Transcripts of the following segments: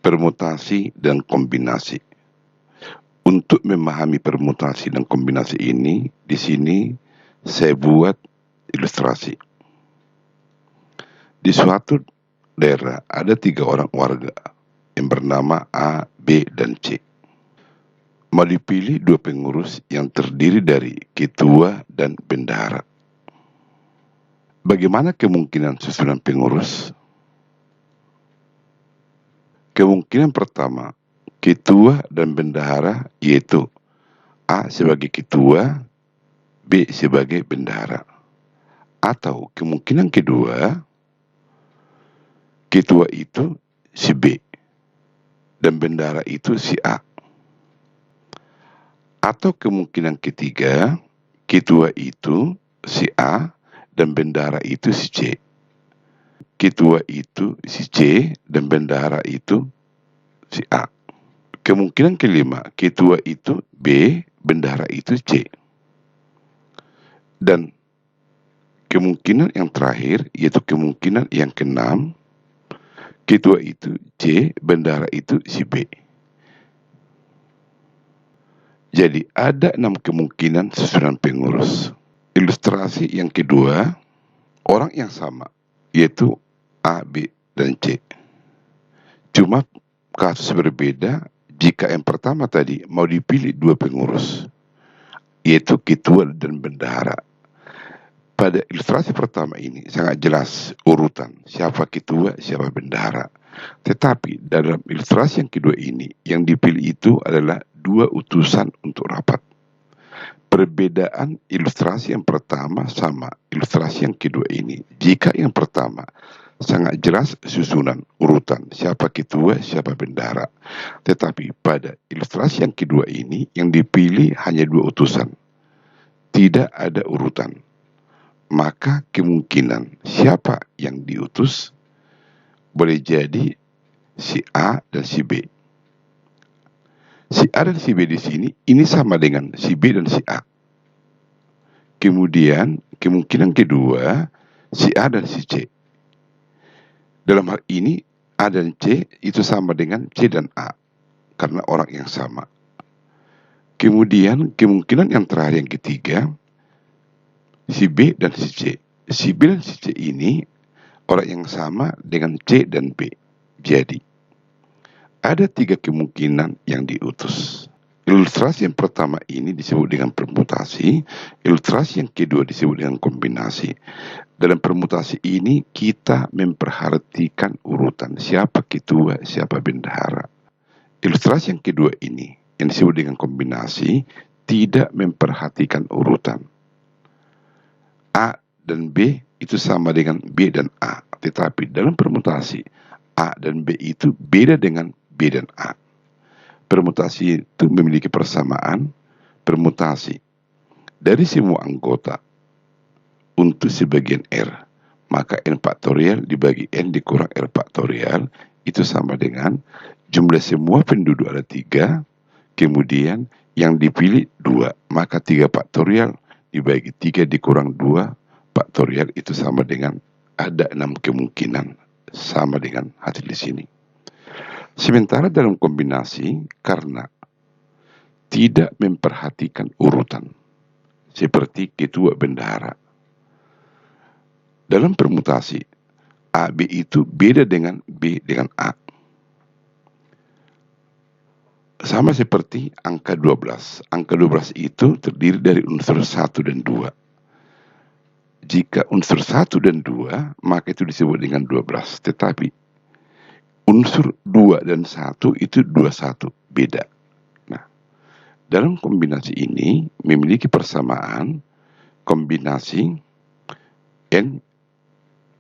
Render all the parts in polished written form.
Permutasi dan kombinasi. Untuk memahami permutasi dan kombinasi ini, di sini saya buat ilustrasi. Di suatu daerah ada 3 orang warga yang bernama A, B, dan C. Mau dipilih 2 pengurus yang terdiri dari ketua dan bendahara. Bagaimana kemungkinan susunan pengurus? Kemungkinan pertama, ketua dan bendahara yaitu A sebagai ketua, B sebagai bendahara. Atau kemungkinan kedua, ketua itu si B dan bendahara itu si A. Atau kemungkinan ketiga, ketua itu si A dan bendahara itu si C. Ketua itu si C dan bendahara itu si A. Kemungkinan kelima, ketua itu B, bendahara itu C. Dan kemungkinan yang terakhir, yaitu kemungkinan yang keenam, ketua itu C, bendahara itu si B. Jadi ada 6 kemungkinan susunan pengurus. Ilustrasi yang kedua, orang yang sama, yaitu A, B, dan C. Cuma kasus berbeda jika yang pertama tadi mau dipilih 2 pengurus, yaitu ketua dan bendahara. Pada ilustrasi pertama ini sangat jelas urutan siapa ketua, siapa bendahara. Tetapi dalam ilustrasi yang kedua ini, yang dipilih itu adalah 2 utusan untuk rapat. Perbedaan ilustrasi yang pertama sama ilustrasi yang kedua ini. Jika yang pertama sangat jelas susunan urutan siapa ketua, siapa bendahara. Tetapi pada ilustrasi yang kedua ini yang dipilih hanya 2 utusan. Tidak ada urutan. Maka kemungkinan siapa yang diutus boleh jadi si A dan si B. Si A dan si B di sini ini sama dengan si B dan si A. Kemudian kemungkinan kedua si A dan si C. Dalam hal ini A dan C itu sama dengan C dan A karena orang yang sama. Kemudian kemungkinan yang terakhir yang ketiga si B dan si C. Si B dan si C ini orang yang sama dengan C dan B. Jadi ada 3 kemungkinan yang diutus. Ilustrasi yang pertama ini disebut dengan permutasi, ilustrasi yang kedua disebut dengan kombinasi. Dalam permutasi ini kita memperhatikan urutan siapa ketua, siapa bendahara. Ilustrasi yang kedua ini yang disebut dengan kombinasi tidak memperhatikan urutan. A dan B itu sama dengan B dan A, tetapi dalam permutasi A dan B itu beda dengan B dan A. Permutasi itu memiliki persamaan permutasi dari semua anggota untuk sebagian R, maka N faktorial dibagi N dikurang R faktorial itu sama dengan jumlah semua penduduk ada 3, kemudian yang dipilih 2, maka 3 faktorial dibagi 3 dikurang 2 faktorial itu sama dengan ada 6 kemungkinan sama dengan hasil di sini. Sementara dalam kombinasi karena tidak memperhatikan urutan seperti ketua bendahara. Dalam permutasi AB itu beda dengan B dengan A. Sama seperti angka 12. Angka 12 itu terdiri dari unsur 1 dan 2. Jika unsur 1 dan 2, maka itu disebut dengan 12. Tetapi unsur 2 dan 1 itu 21, beda. Nah, dalam kombinasi ini memiliki persamaan kombinasi N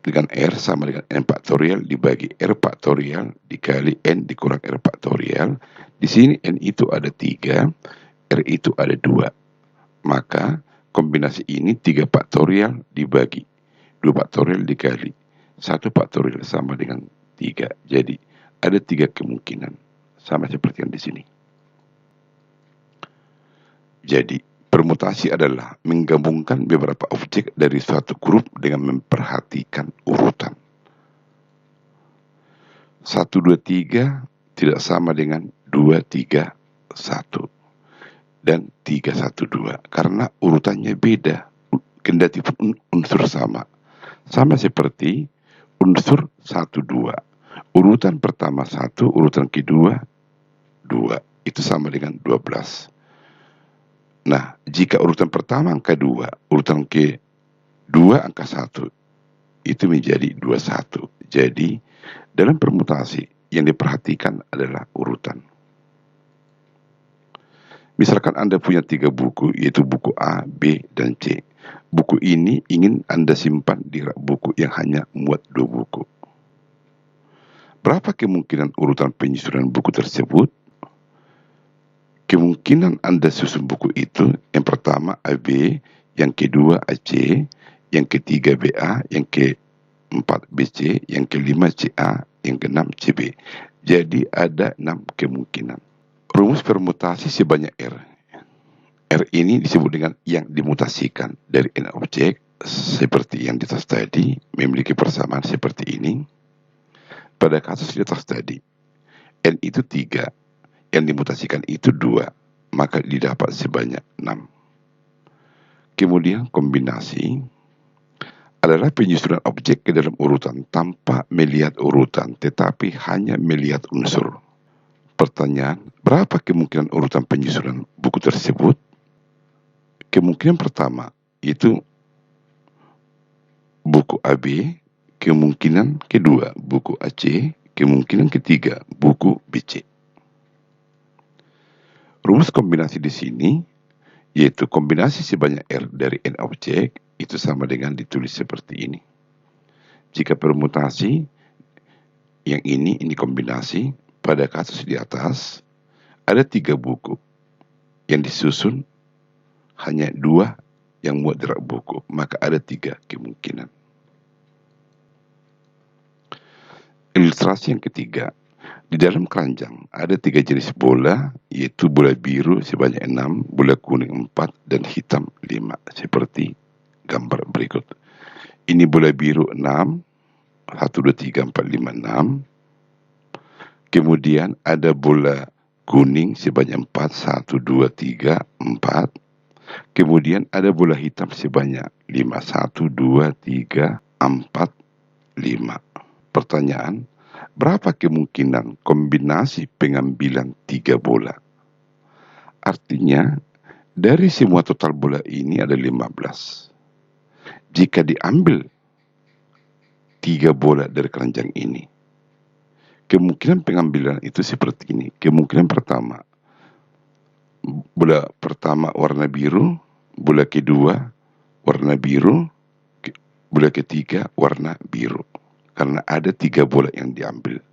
dengan R sama dengan N faktorial dibagi R faktorial dikali N dikurang R faktorial. Di sini N itu ada 3, R itu ada 2. Maka kombinasi ini 3 faktorial dibagi 2 faktorial dikali 1 faktorial sama dengan 3. Jadi ada 3 kemungkinan sama seperti yang di sini. Jadi permutasi adalah menggabungkan beberapa objek dari suatu grup dengan memperhatikan urutan. 1, 2, 3 tidak sama dengan 231 dan 312 karena urutannya beda, kendati pun unsur sama. Sama seperti unsur 1, 2. Urutan pertama 1, urutan kedua 2. Itu sama dengan 12. Nah, jika urutan pertama angka 2, urutan kedua angka 1, itu menjadi 21. Jadi, dalam permutasi yang diperhatikan adalah urutan. Misalkan Anda punya 3 buku, yaitu buku A, B, dan C. Buku ini ingin Anda simpan di rak buku yang hanya muat 2 buku. Berapa kemungkinan urutan penyusunan buku tersebut? Kemungkinan Anda susun buku itu, yang pertama AB, yang kedua AC, yang ketiga BA, yang keempat BC, yang kelima CA, yang keenam CB. Jadi ada 6 kemungkinan. Rumus permutasi sebanyak R. R ini disebut dengan yang dimutasikan dari N objek, seperti yang di atas tadi, memiliki persamaan seperti ini. Pada kasus di atas tadi, N itu 3, yang dimutasikan itu 2, maka didapat sebanyak 6. Kemudian kombinasi adalah penyusunan objek ke dalam urutan tanpa melihat urutan, tetapi hanya melihat unsur. Pertanyaan, berapa kemungkinan urutan penyusunan buku tersebut? Kemungkinan pertama, yaitu buku AB, kemungkinan kedua, buku AC, kemungkinan ketiga, buku BC. Rumus kombinasi di sini, yaitu kombinasi sebanyak R dari N objek, itu sama dengan ditulis seperti ini. Jika permutasi, yang ini kombinasi, pada kasus di atas, ada 3 buku yang disusun, hanya 2 yang muat di rak buku, maka ada 3 kemungkinan. Ilustrasi yang ketiga, di dalam keranjang ada 3 jenis bola, yaitu bola biru sebanyak 6, bola kuning 4, dan hitam 5, seperti gambar berikut. Ini bola biru 6, 1, 2, 3, 4, 5, 6. Kemudian ada bola kuning sebanyak 4, 1, 2, 3, 4. Kemudian ada bola hitam sebanyak 5, 1, 2, 3, 4, 5. Pertanyaan, berapa kemungkinan kombinasi pengambilan 3 bola? Artinya, dari semua total bola ini ada 15. Jika diambil 3 bola dari keranjang ini, kemungkinan pengambilan itu seperti ini. Kemungkinan pertama, bola pertama warna biru, bola kedua warna biru, bola ketiga warna biru. Karena ada 3 bola yang diambil.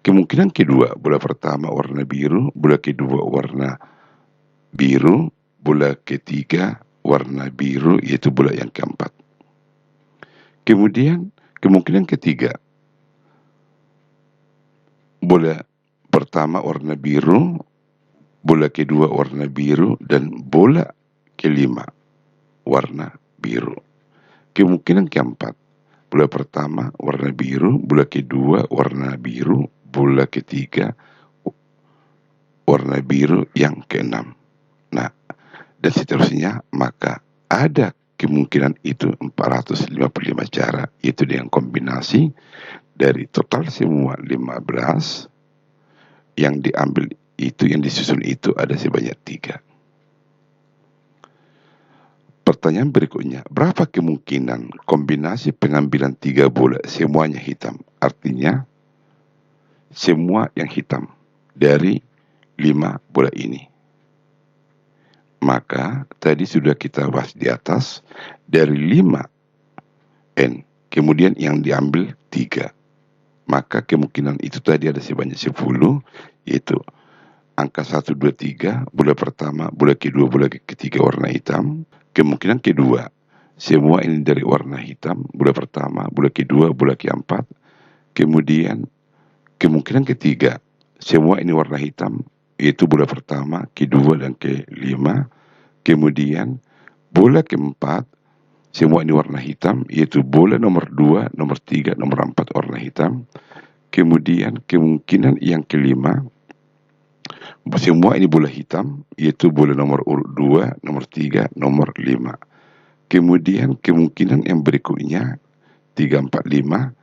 Kemungkinan kedua, bola pertama warna biru, bola kedua warna biru, bola ketiga warna biru, yaitu bola yang keempat. Kemudian, kemungkinan ketiga, bola pertama warna biru, bola kedua warna biru, dan bola kelima warna biru. Kemungkinan keempat, bola pertama warna biru, bola kedua warna biru, bola ketiga warna biru yang keenam. Nah, dan seterusnya, maka ada kemungkinan itu 455 cara, yaitu dengan kombinasi dari total semua 15 yang diambil itu, yang disusun itu ada sebanyak 3. Pertanyaan berikutnya, berapa kemungkinan kombinasi pengambilan 3 bola semuanya hitam? Artinya, semua yang hitam dari 5 bola ini. Maka, tadi sudah kita bahas di atas, dari 5 N, kemudian yang diambil 3. Maka kemungkinan itu tadi ada sebanyak 10, yaitu angka 1, 2, 3, bola pertama, bola kedua, bola ketiga warna hitam. Kemungkinan kedua, semua ini dari warna hitam, bola pertama, bola kedua, bola keempat. Kemudian, kemungkinan ketiga, semua ini warna hitam, yaitu bola pertama, kedua, dan kelima. Kemudian, bola keempat, semua ini warna hitam, yaitu bola nomor 2, nomor 3, nomor 4 warna hitam. Kemudian kemungkinan yang kelima, semua ini bola hitam, yaitu bola nomor urut 2, nomor 3, nomor 5. Kemudian kemungkinan yang berikutnya 3, 4, 5.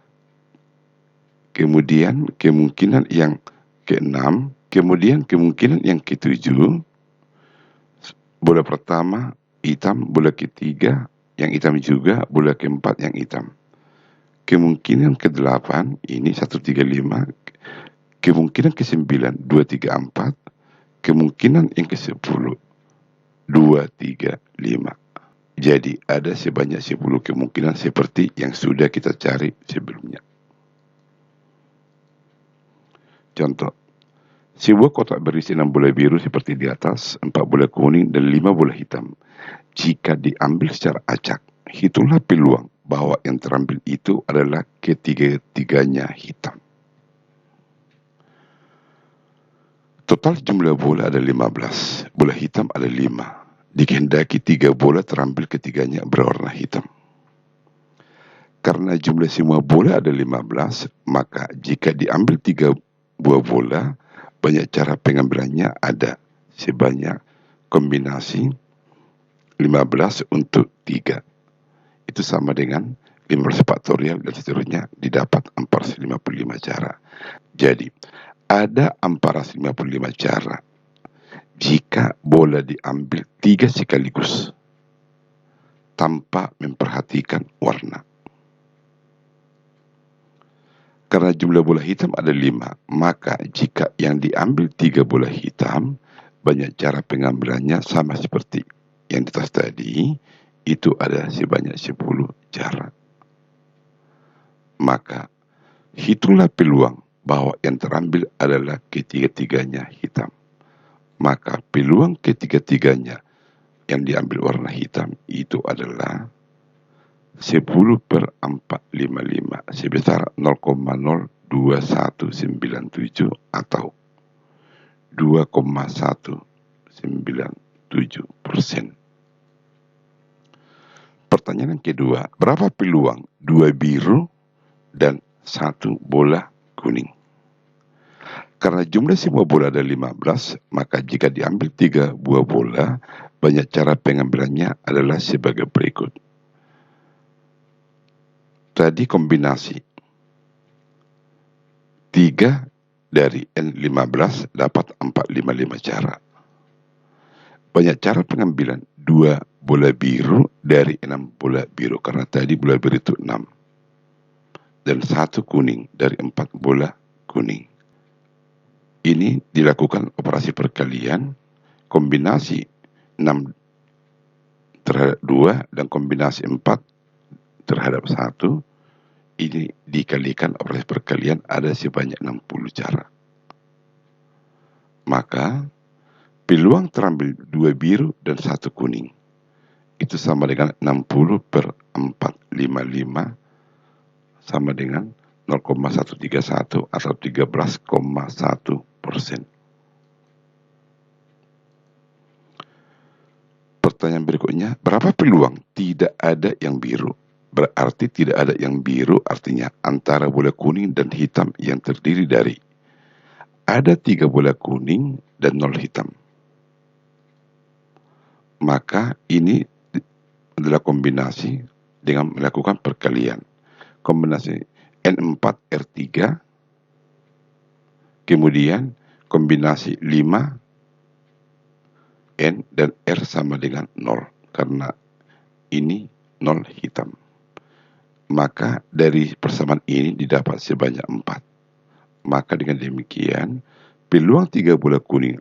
Kemudian kemungkinan yang ke-6, kemudian kemungkinan yang ke-7, bola pertama hitam, bola ketiga yang hitam juga, bola keempat yang hitam. Kemungkinan ke-8 ini 1, 3, 5, kemungkinan ke-9 2, 3, 4, kemungkinan yang ke-10 2, 3, 5. Jadi ada sebanyak 10 kemungkinan seperti yang sudah kita cari sebelumnya. Contoh, sebuah kotak berisi 6 bola biru seperti di atas, 4 bola kuning dan 5 bola hitam. Jika diambil secara acak, hitunglah peluang bahwa yang terambil itu adalah ketiga-tiganya hitam. Total jumlah bola ada 15, bola hitam ada 5. Dikehendaki 3 bola terambil ketiganya berwarna hitam. Karena jumlah semua bola ada 15, maka jika diambil 3 buah bola, banyak cara pengambilannya ada sebanyak kombinasi 15 untuk 3. Itu sama dengan 15 faktorial dan seterusnya didapat 455 cara. Jadi, ada 455 cara jika bola diambil 3 sekaligus tanpa memperhatikan warna. Karena jumlah bola hitam ada 5, maka jika yang diambil 3 bola hitam, banyak cara pengambilannya sama seperti yang di atas tadi, itu ada sebanyak 10 cara. Maka hitunglah peluang bahwa yang terambil adalah ketiga-tiganya hitam. Maka peluang ketiga-tiganya yang diambil warna hitam itu adalah 10 per 455 sebesar 0,02197 atau 2,197%. Pertanyaan yang kedua, berapa peluang 2 biru dan 1 bola kuning? Karena jumlah semua bola ada 15, maka jika diambil 3 buah bola, banyak cara pengambilannya adalah sebagai berikut. Tadi kombinasi 3 dari N15 dapat 455 cara. Banyak cara pengambilan 2 bola biru dari 6 bola biru, karena tadi bola biru itu 6. Dan 1 kuning dari 4 bola kuning. Ini dilakukan operasi perkalian, kombinasi 6 terhadap 2 dan kombinasi 4 terhadap 1, ini dikalikan operasi perkalian ada sebanyak 60 cara. Maka peluang terambil 2 biru dan 1 kuning itu sama dengan 60 per 455 sama dengan 0,131 atau 13,1%. Pertanyaan berikutnya, berapa peluang tidak ada yang biru? Berarti tidak ada yang biru artinya antara bola kuning dan hitam yang terdiri dari ada 3 bola kuning dan 0 hitam. Maka ini adalah kombinasi dengan melakukan perkalian. Kombinasi N4R3, kemudian kombinasi 5, N dan R sama dengan 0, karena ini 0 hitam. Maka dari persamaan ini didapat sebanyak 4. Maka dengan demikian, peluang 3 bola kuning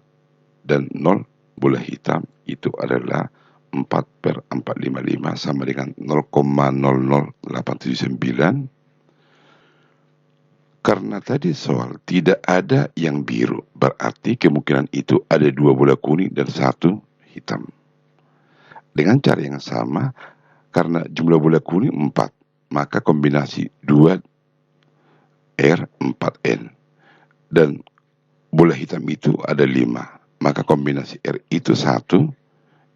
dan 0 bola hitam itu adalah 4 per 455 sama dengan 0,00879. Karena tadi soal tidak ada yang biru, berarti kemungkinan itu ada 2 bola kuning dan 1 hitam. Dengan cara yang sama, karena jumlah bola kuning 4, maka kombinasi 2 R 4N dan bola hitam itu ada 5, maka kombinasi R itu 1,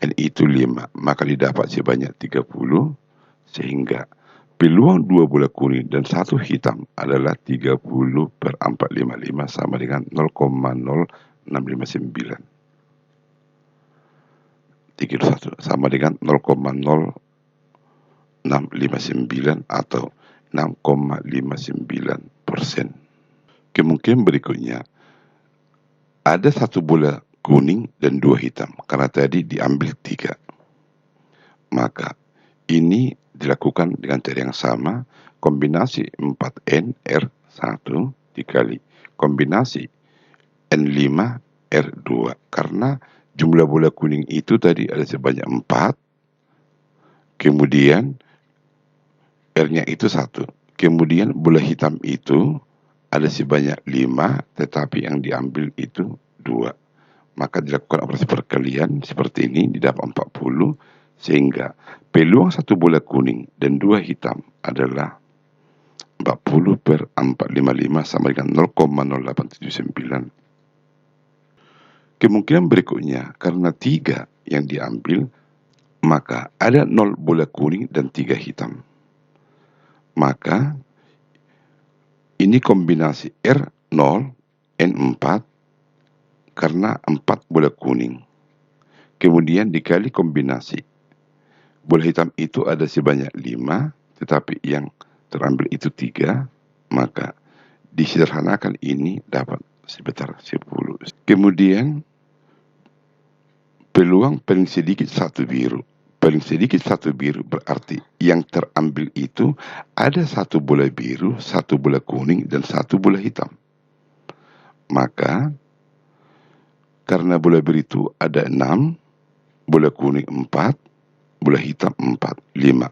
N itu 5, maka didapat sebanyak 30, sehingga Peluang 2 bola kuning dan 1 hitam adalah 30/455 sama dengan 0,0659. 31 sama dengan 0,0659 atau 6,59%. Kemungkinan berikutnya, ada 1 bola kuning dan 2 hitam, karena tadi diambil 3. Maka ini dilakukan dengan cara yang sama, kombinasi 4N-R1 dikali kombinasi N5-R2. Karena jumlah bola kuning itu tadi ada sebanyak 4, kemudian R-nya itu 1. Kemudian bola hitam itu ada sebanyak 5, tetapi yang diambil itu 2. Maka dilakukan operasi perkalian seperti ini, didapat 40, sehingga peluang 1 bola kuning dan 2 hitam adalah 40/455 sama dengan 0,0879. Kemungkinan berikutnya, karena 3 yang diambil, maka ada 0 bola kuning dan 3 hitam. Maka ini kombinasi R0, N4, karena 4 bola kuning. Kemudian dikali kombinasi. Bola hitam itu ada sebanyak 5, tetapi yang terambil itu 3, maka disederhanakan ini dapat sekitar 10. Kemudian peluang paling sedikit 1 biru. Paling sedikit 1 biru berarti yang terambil itu ada 1 bola biru, 1 bola kuning, dan 1 bola hitam. Maka karena bola biru itu ada 6, bola kuning 4, bola hitam 4, 5.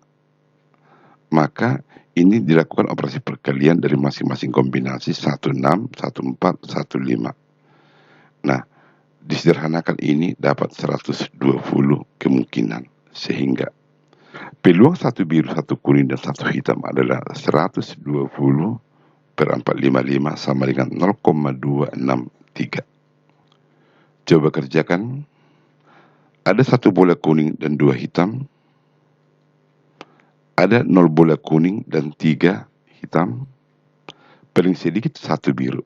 Maka ini dilakukan operasi perkalian dari masing-masing kombinasi 16, 14, 15. Nah, disederhanakan ini dapat 120 kemungkinan, sehingga peluang 1 biru, 1 kuning, dan 1 hitam adalah 120/455 sama dengan 0,263. Coba kerjakan. Ada 1 bola kuning dan 2 hitam. Ada 0 bola kuning dan 3 hitam. Paling sedikit 1 biru.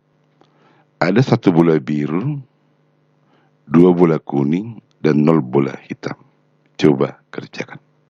Ada 1 bola biru, 2 bola kuning, dan 0 bola hitam. Coba kerjakan.